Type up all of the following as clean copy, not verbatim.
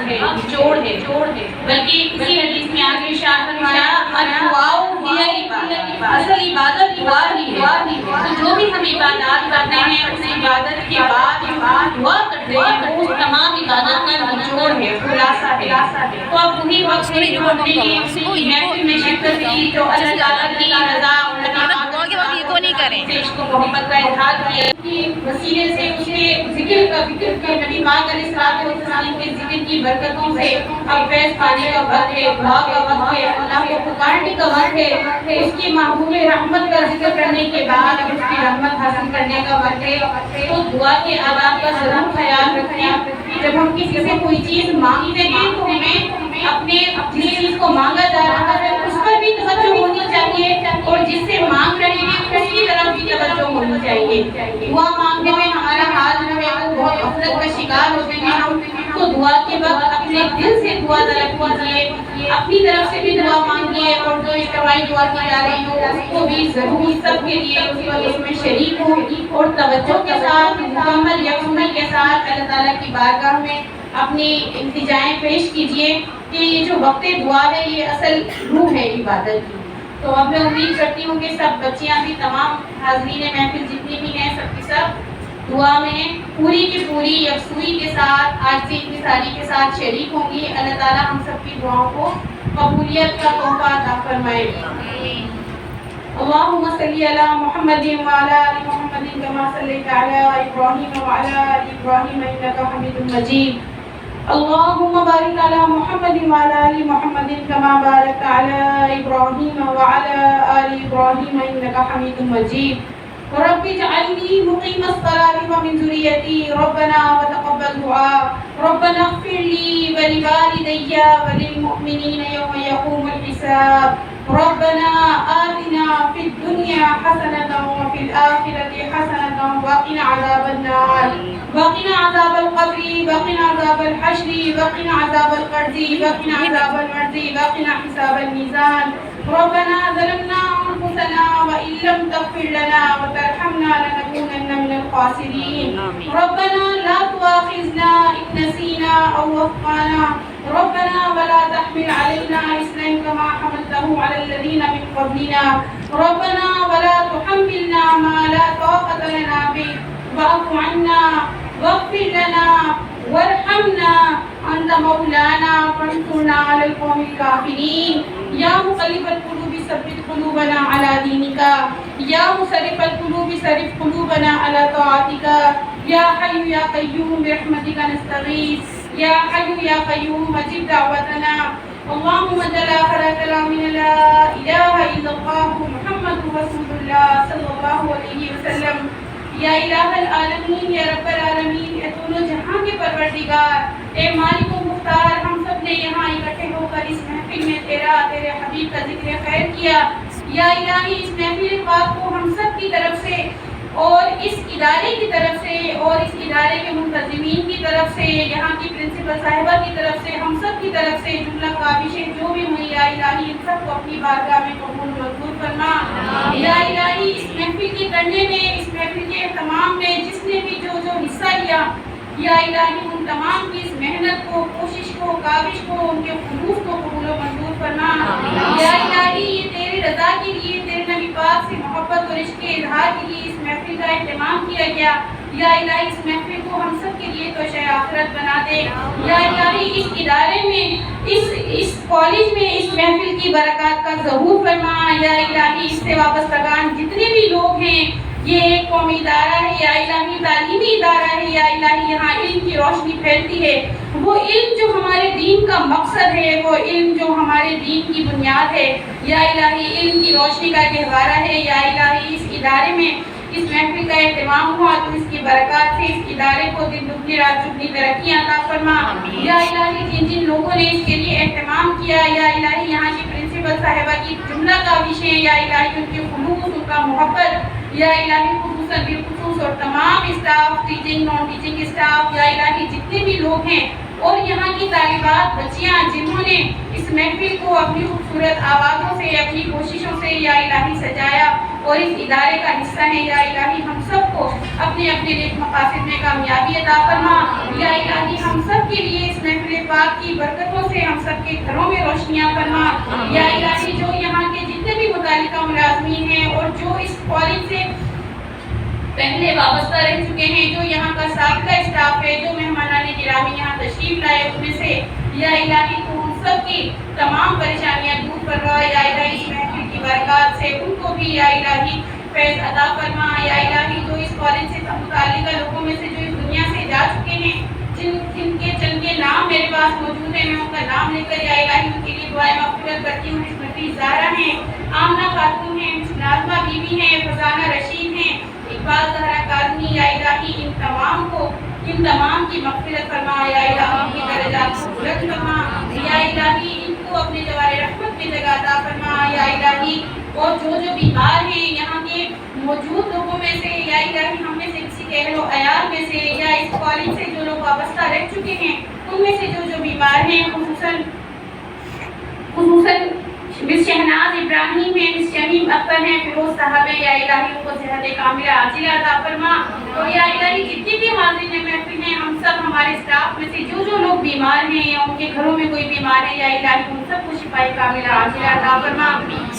ہے، نچوڑ ہے، بلکہ اسی حدیث میں آگے ارشاد فرمایا الدعاء ہی العبادۃ، اصل عبادت دعا ہی ہے۔ تو جو بھی ہم عبادات کرتے ہیں اس عبادت کے بعد دعا کرتے ہیں، وہ تمام عبادت کا نچوڑ ہے، خلاصہ ہے۔ تو اب وہی وقت ہے جو ہم نے محفل میں شرکت کی، تو اللہ تعالیٰ کی رضا اور عشق و محبت کا اظہار کیا کہ وسیلے سے اس کے ذکر کے نبی پاک علیہ الصلوۃ والسلام کے ذکر کی برکتوں سے اب فیض پانے کا وقت ہے، دعا کا وقت ہے، اللہ کو پکارنے کا وقت ہے، اس کی محبوب رحمت کا ذکر کرنے کے بعد اب اس کی رحمت حاصل کرنے کا وقت ہے۔ تو دعا کے آداب کا ضرور خیال رکھیں۔ جب ہم کسی سے کوئی چیز مانگتے ہیں تو ہمیں اپنے جس چیز کو مانگا جا رہا ہے اس پر بھی توجہ ہونی چاہیے، اور جس سے مانگ رہے ہیں اس کی طرف بھی توجہ ہونی چاہیے۔ دعا مانگنے میں ہمارا حال جو ہے وہ بہت غفلت کا شکار ہوتے ہیں ہم، تو دعا کے وقت اپنے دل سے دعا طلب کیجیے، اپنی طرف سے بھی دعا مانگیے، اور جو اجتماعی دعا کی جا رہی ہو اس کو بھی ضرور سب کے لیے اس میں شریک ہو، اور توجہ کے ساتھ مکمل یکسوئی کے ساتھ اللہ تعالیٰ کی بارگاہ میں اپنی التجائیں پیش کیجیے کہ یہ جو وقت دعا ہے یہ اصل روح ہے عبادت کی۔ تو اب میں امید کرتی ہوں کہ سب بچیاں بھی، تمام حاضرین محفل جتنی بھی ہیں، سب کی سب دعا میں پوری کی پوری یکسوئی کے ساتھ، عاجزی انکساری کے ساتھ شریک ہوں گی۔ اللہ تعالیٰ ہم سب کی دعاؤں کو قبولیت کا تحفہ عطا فرمائے۔ اللهم صل على محمد وعلى آل محمد كما صليت على إبراهيم وعلى آل إبراهيم إنك حميد مجيد۔ اللهم بارك على محمد وعلى آل محمد كما باركت على إبراهيم وعلى آل إبراهيم إنك حميد مجيد۔ رب اجعلني مقيم الصلاة ومن ذريتي ربنا وتقبل دعاء، ربنا اغفر لي ولوالدي وللمؤمنين يوم يقوم الحساب، ربنا آتنا في الدنيا حسنة وفي الآخرة حسنة وقنا عذاب النار، وقنا عذاب القبر، وقنا عذاب الحشر، وقنا عذاب القرد، وقنا عذاب المرض، وقنا حساب الميزان۔ ربنا ظلمنا أنفسنا وإن لم تغفر لنا وترحمنا لنكونن من الخاسرين، ربنا لا تؤاخذنا إن نسينا أو أخطأنا، ربنا ولا تحمل علينا إصرا كما حملته على الذين من قبلنا، ربنا ولا تحملنا ما لا طاقة لنا به، واعف عنا واغفر لنا وارحمنا أنت مولانا فانصرنا على القوم الكافرين۔ یا مقلب القلوب ثبت قلوبنا على دينك، یا مصرف القلوب صرف قلوبنا على طاعتك، یا حي یا قيوم برحمتك نستغيث، یا حي یا قيوم اجب دعوتنا۔ اللهم اجعل آخر كلامنا لا إله إلا الله محمد رسول الله صلی اللہ علیہ وسلم۔ یا الہ العالمین، یا رب العالمین، اے دونوں جہاں کے پروردگار، اے مالک و مختار، ہم سب نے یہاں اکٹھے ہو کر اس محفل میں تیرے حبیب کا ذکر خیر کیا۔ یا الہی اس محفل پاک کو ہم سب کی طرف سے اور اس ادارے کی طرف سے اور اس ادارے کے منتظمین کی طرف سے، یہاں کی پرنسپل صاحبہ کی طرف سے، ہم سب کی طرف سے جملہ کاوشیں جو بھی ہوئی، یا الہی ان سب کو اپنی بارگاہ میں قبول منظور فرما۔ یا الہی اس محفل کے کرنے میں، اس محفل کے اہتمام میں جس نے بھی جو حصہ لیا، یا الہی ان تمام کی اس محنت کو، کوشش کو، کاوش کو، ان کے خلوص کو قبول و منظور فرما۔ یا الہی یہ تیرے رضا کے لیے، تیرے نبی پاک سے محبت اور عشق کے اظہار کے لیے اس محفل کا اہتمام کیا گیا، یا الہی اس محفل کو ہم سب کے لیے توشہ آخرت بنا دے۔ یا الہی اس ادارے میں، اس کالج میں اس محفل کی برکات کا ظہور فرما۔ یا الہی اس سے وابستگان جتنے بھی لوگ ہیں، یہ ایک قومی ادارہ ہے، یا الہی تعلیمی ادارہ ہے، یا الہی یہاں علم کی روشنی پھیلتی ہے، وہ علم جو ہمارے دین کا مقصد ہے، وہ علم جو ہمارے دین کی بنیاد ہے، یا الہی علم کی روشنی کا گہوارہ ہے۔ یا الہی اس ادارے میں اس محفل کا اہتمام ہوا تو اس کی برکات سے اس ادارے کو دن دگنی رات چگنی ترقی عطا فرما۔ یا الہی جن جن لوگوں نے اس کے لیے اہتمام کیا، یا الہی یہاں کی پرنسپل صاحبہ کی جملہ کاوشیں، یا الہی ان کے خلوص، ان کا محبت، یا الہی خصوصاً بالخصوص اور تمام staff, teaching non teaching staff, یا الہی جتنے بھی لوگ ہیں، اور یہاں کی طالبات بچیاں جنہوں نے اس محفل کو اپنی خوبصورت آوازوں سے، اپنی کوششوں سے یا الہی سجایا، اور اس ادارے کا حصہ ہیں، یا الہی ہم سب کو اپنے اپنے نیک مقاصد میں کامیابی عطا فرما۔ یا الہی ہم سب کے لیے اس محفل پاک کی برکتوں سے ہم سب کے گھروں میں روشنیاں فرما۔ یا الہی جو یہاں کے جتنے بھی متعلقہ ملازمین ہیں اور جو اس کالج سے پہلے وابستہ رہ چکے ہیں، جو یہاں کا سابقہ اسٹاف ہے، جو مہمانان گرامی یہاں تشریف لائے ان میں سے، یا الہی تو ان سب کی تمام پریشانیاں دور فرما۔ یا الہی اس محفل کی برکات سے ان کو بھی یا الہی فیض عطا فرما۔ یا الہی جو اس کالج سے متعلقہ لوگوں میں سے جو اس دنیا سے جا چکے ہیں، جن کے چند کے نام میرے پاس موجود ہیں، میں ان کا نام لے کر یا الہی ان کے لیے دعائیں مغفرت کرتی ہوں۔ اس نفیس زہرا ہیں، آمنہ خاتون ہیں، ناظمہ بی بی ہیں، فضانہ رشید ہیں، اقبال زہرا کاظمی، یا الہی ان تمام کی مغفرت فرما۔ یا الہی ان کے درجات کو بلند فرما۔ یا الہی ان کو اپنے جوار رحمت میں جگہ عطا فرما۔ یا الہی اور جو بیمار ہیں یہاں کے موجود لوگوں میں سے، یا الہی ہم میں سے کسی کے اہل و عیال میں سے، یا اس کالج سے جو لوگ وابستہ رہ چکے ہیں ان میں سے جو بیمار ہیں، خصوصاً مس شہناز ابراہیم ہیں، مس شمیم اختر ہیں، فیروز صاحب ہیں، یا الہی ان کو صحت کاملہ عاجلہ عطا فرما۔ اور یا الہی جتنی بھی حاضرین محفل ہیں، ہم سب ہمارے اسٹاف میں سے جو لوگ بیمار ہیں یا ان کے گھروں میں کوئی بیمار ہے، یا الہی ان سب کو شفا کاملہ عاجلہ عطا فرما۔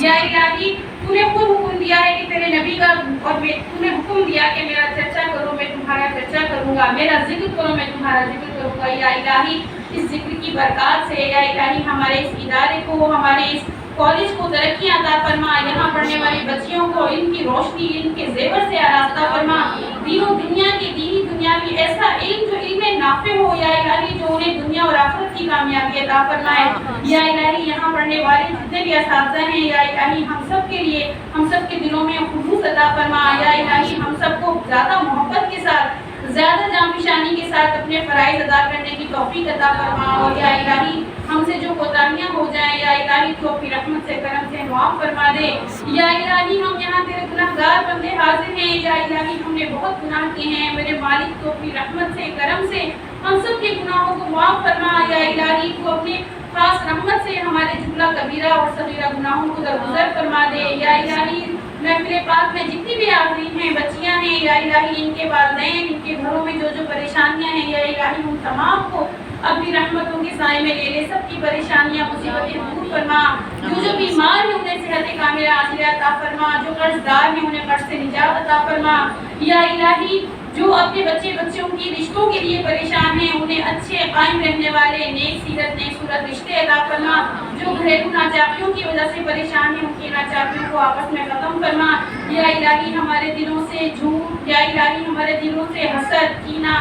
یا الہی تو نے خود حکم دیا ہے کہ تیرے نبی کا، اور تو نے حکم دیا کہ میرا چرچا کرو میں تمہارا چرچا کروں گا، میرا ذکر کرو میں تمہارا ذکر کروں گا۔ یا الہی اس ذکر کی برکات سے یا الہی ہمارے اس ادارے کو، ہمارے اس کالج کو ترقی عطا فرما۔ یہاں پڑھنے والی بچیوں کو ان کی روشنی، ان کے زیور سے آراستہ فرما۔ دین و دنیا کی دینی دنیاوی ایسا علم جو علم نافع ہو، یا الہی جو انہیں دنیا اور آخرت کی کامیابی عطا فرمائے۔ یا الہی یہاں پڑھنے والے جتنے بھی اساتذہ ہیں، یا الہی ہم سب کے لیے، ہم سب کے دلوں میں خلوص عطا فرما۔ یا الہی ہم سب کو زیادہ محبت کے ساتھ، زیادہ جانفشانی کے ساتھ اپنے فرائض ادا کرنے کی توفیق عطا فرما۔ اور یا الہی ہم سے جو کوتاہیاں ہو جائیں، یا الہی تو اپنی رحمت سے کرم سے معاف فرما دے۔ یا الہی ہم یہاں تیرے گناہگار بندے حاضر ہیں، یا الہی ہم نے بہت گناہ کیے ہیں، میرے مالک تو اپنی رحمت سے کرم سے ہم سب کے گناہوں کو معاف فرما۔ یا الہی تو اپنی خاص رحمت سے ہمارے جملہ کبیرہ اور صغیرہ گناہوں کو درگزر فرما دے۔ یا الہی محفل پاک میں جتنی بھی حاضرین ہیں، بچیاں ہیں، یا الہی ان کے والدین، ان کے گھروں میں جو پریشانیاں ہیں، یا الہی ان تمام کو اپنی رحمتوں کے سائے میں لے لے، سب کی پریشانیاں مصیبتیں دور فرما۔ جو بیمار ہیں انہیں صحت کاملہ عاجلہ عطا فرما، جو قرض دار ہیں انہیں قرض سے نجات عطا فرما۔ یا الہی جو اپنے بچوں کی رشتوں کے لیے پریشان ہیں انہیں اچھے قائم رہنے والے نیک سیرت نیک صورت رشتے عطا فرما۔ جو گھریلو ناچاکیوں کی وجہ سے پریشان ہیں ان کی ناچاکیوں کو آپس میں ختم فرما۔ یا الہی ہمارے دلوں سے جھوٹ، یا الہی ہمارے دلوں سے حسد، کینہ،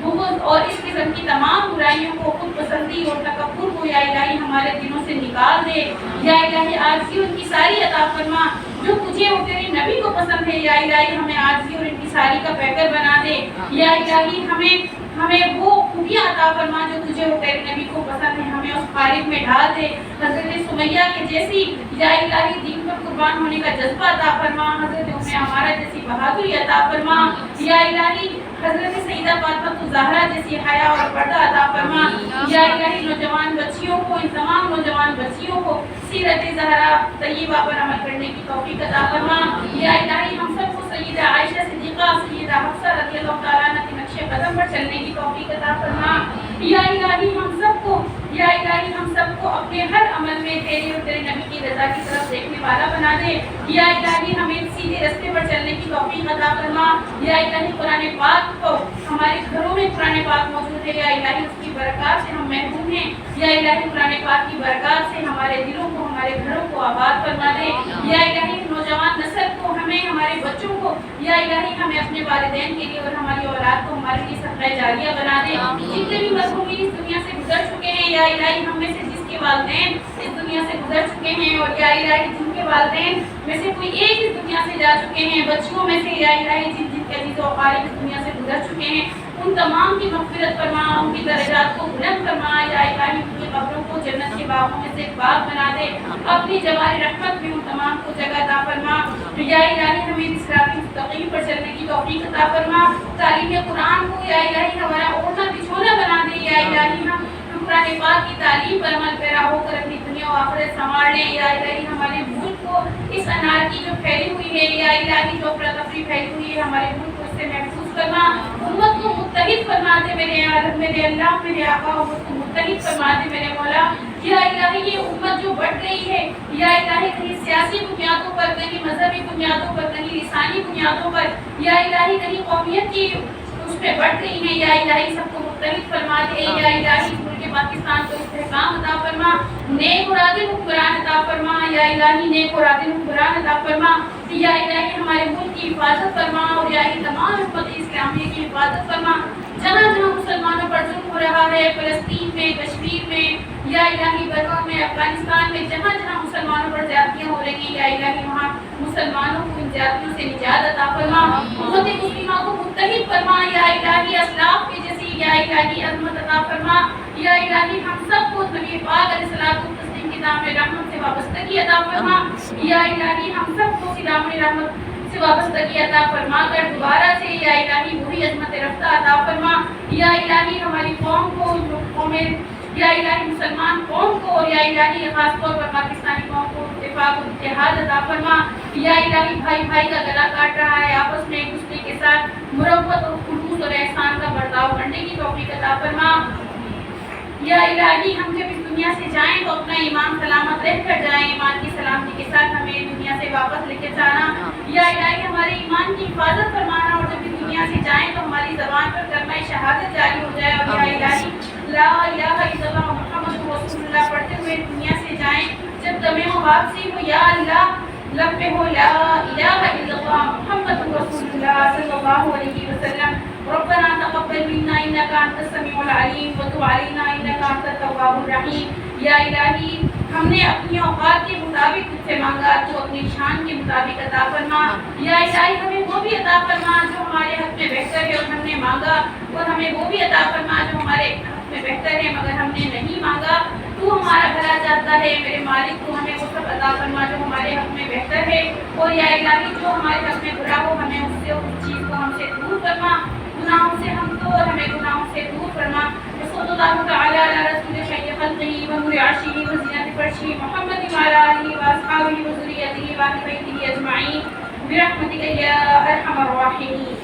بغض اور اس قسم کی تمام برائیوں کو، خود پسندی اور تکبر کو یا الہی ہمارے دلوں سے نکال دے۔ یا الہی عاجزی ان کی ساری عطا فرما، جو تجھے اور تیرے نبی کو پسند ہے، یا الہی ہمیں عاجزی اور ان کی ساری کا پیکر بنا دے۔ یا الہی ہمیں وہ خوبیاں عطا فرما جو تجھے اور تیرے نبی کو پسند ہے، ہمیں اس خالق میں ڈال دے۔ حضرت سمیہ کے جیسی یا الہی دین پر قربان ہونے کا جذبہ عطا فرما، حضرت عمارہ جیسی بہادری عطا فرما۔ یا الہی حضرت سیدہ فاطمہ زہرا جیسی حیا اور پردہ عطا فرما۔ یا الہی نوجوان بچیوں کو، ان تمام نوجوان بچیوں کو سیرت زہرا طیبہ پر عمل کرنے کی توفیق عطا فرما۔ یا الہی ہم سب کو سیدہ عائشہ صدیقہ، سیدہ حفصہ رضی اللہ تعالیٰ عنہ کے نقش قدم پر چلنے کی توفیق عطا فرما۔ یا الہی ہم سب کو اپنے ہر عمل میں تیرے اور تیرے نبی کی رضا کی طرف دیکھنے والا بنا دے۔ یا الہی ہمیں سیدھے راستے پر چلنے کی توفیق عطا فرما۔ یا الہی قرآن پاک کو ہمارے گھروں میں قرآن پاک موجود ہے، یا الہی اس کی برکات سے ہم محروم ہیں۔ یا الہی قرآن پاک کی برکات سے ہمارے دلوں کو، ہمارے گھروں کو آباد فرما دے۔ یا الہی نوجوان نسل کو، ہمیں، ہمارے بچوں کو، یا الہی ہمیں اپنے والدین کے لیے اور ہماری اولاد کو ہمارے لیے صدقہ جاریہ بنا دے۔ جتنے بھی مرحومین اس دنیا سے گزر چکے ہیں، یا الہی ہم میں سے جس کے والدین اس دنیا سے گزر چکے ہیں، اور یا الہی جن کے والدین میں سے کوئی ایک اس دنیا سے جا چکے ہیں، بچیوں میں سے یا الہی جن کے عزیز و اقارب اس دنیا سے گزر چکے ہیں، ان تمام کی مغفرت فرما، ان کی درجات کو بلند فرما۔ یا الہی ان کی قبروں کو جنت کے باغوں میں سے ایک باغ بنا دے، اپنی جوار رحمت میں ان تمام کو جگہ عطا فرما۔ یا الہی ہمیں صراط مستقیم پر چلنے کی توفیق عطا فرما۔ تعلیم قرآن کو یا الہی ہمارا اوڑھنا بچھونا بنا دے۔ یا الہی ہم قرآن پاک کی تعلیم پر عمل پیرا ہو کر اپنی دنیا و آخرت سنوار لیں. یا الہی ہمارے ملک کو اس انارکی جو پھیلی ہوئی ہے، یا الہی جو افراتفری پھیلی ہوئی ہے، ہمارے ملک کو اس سے محفوظ فرما. امت کو متحد فرما دے میرے عالم، میرے اللہ، میرے آقا. امت کو متحد فرما دے میرے مولا. یا الہی یہ امت جو بڑھ رہی ہے، یا الہی کہیں سیاسی بنیادوں پر، کہیں مذہبی بنیادوں پر، کہیں لسانی بنیادوں پر، یا الہی کہیں قومیت کی اس پہ بڑھ رہی ہیں، یا الہی سب کو مختلف فرما دے. یا الہی ملک پاکستان کو استحکام عطا فرما، نیک اور عادل حکمران عطا فرما. یا الہی نیک اور عادل حکمران عطا فرما. یا الہی ہمارے ملک کی حفاظت فرما، اور یا الہی تمام امت اسلامیہ کی حفاظت فرما. جہاں جہاں مسلمانوں پر ظلم ہو رہا ہے، فلسطین میں، کشمیر میں، یا الہی برما میں، افغانستان میں، جہاں جہاں مسلمانوں پر زیادتیاں ہو رہی ہیں، یا الہی وہاں مسلمانوں کو ان زیادتیوں سے نجات عطا فرما. امت مسلمہ کو متحد فرما. یا الہی اسلاف کے جیسی یا الہی عظمت عطا فرما. یا الہی ہم سب کو نبی پاک علیہ الصلوۃ والتسلیم کی دامن رحمت سے وابستگی عطا فرما. یا الہی ہم سب کو دامن رحمت سے وابستگی عطا فرما کر دوبارہ سے یا الہی وہی عظمت رفتہ عطا فرما. یا الہی ہماری قوم کو، یا الہی مسلمان قوم کو، اور یا الہی خاص طور پر پاکستانی قوم کو اتفاق و اتحاد عطا فرما. یا الہی بھائی بھائی کا گلا کاٹ رہا ہے، آپس میں ایک دوسرے کے ساتھ مروت اور خلوص اور احسان کا برتاؤ کرنے کی توفیق عطا فرما. یا الہی ہم جب اس دنیا سے جائیں تو اپنا ایمان سلامت رہ کر جائیں، ایمان کی سلامتی کے ساتھ ہمیں دنیا سے واپس لے کے جانا. یا الہی ہمارے ایمان کی حفاظت فرمانا، اور جب اس دنیا سے جائیں تو ہماری زبان پر کلمہ شہادت جاری ہو جائے. اور یا الہی لا الہ الا اللہ محمد رسول اللہ پڑھتے ہوئے دنیا سے جائیں. جب دمِ واپسی ہو یا اللہ لب پہ ہو لا الہ الا اللہ محمد رسول اللہ صلی اللہ علیہ وسلم. ربنا تقبل منا انك انت السميع العليم وتب علينا انك انت التواب الرحيم. یا الہی ہم نے اپنی اوقات کے مطابق تجھ سے مانگا، تو اپنی شان کے مطابق عطا فرما. یا الہی ہمیں وہ بھی عطا فرما جو ہمارے حق میں بہتر ہے اور ہم نے مانگا، اور ہمیں وہ بھی عطا فرما جو ہمارے حق میں بہتر ہے مگر ہم نے نہیں مانگا. تو ہمارا بھلا چاہتا ہے میرے مالک، تو ہمیں وہ سب عطا فرما جو ہمارے حق میں بہتر ہے. اور یا الہی جو ہمارے حق میں برا ہو ہمیں اس سے اس چیز کو ہم سے دور فرما. گناہوں سے ہم کو اور ہمیں گناہوں سے دور فرما. صلی اللہ تعالی علی رسول خیر خلقہ و نور عرشہ و زینت فرشہ محمد وعلی آلہ واصحابہ و ذریتہ و اہل بیتہ اجمعین برحمتک یا ارحم الراحمین.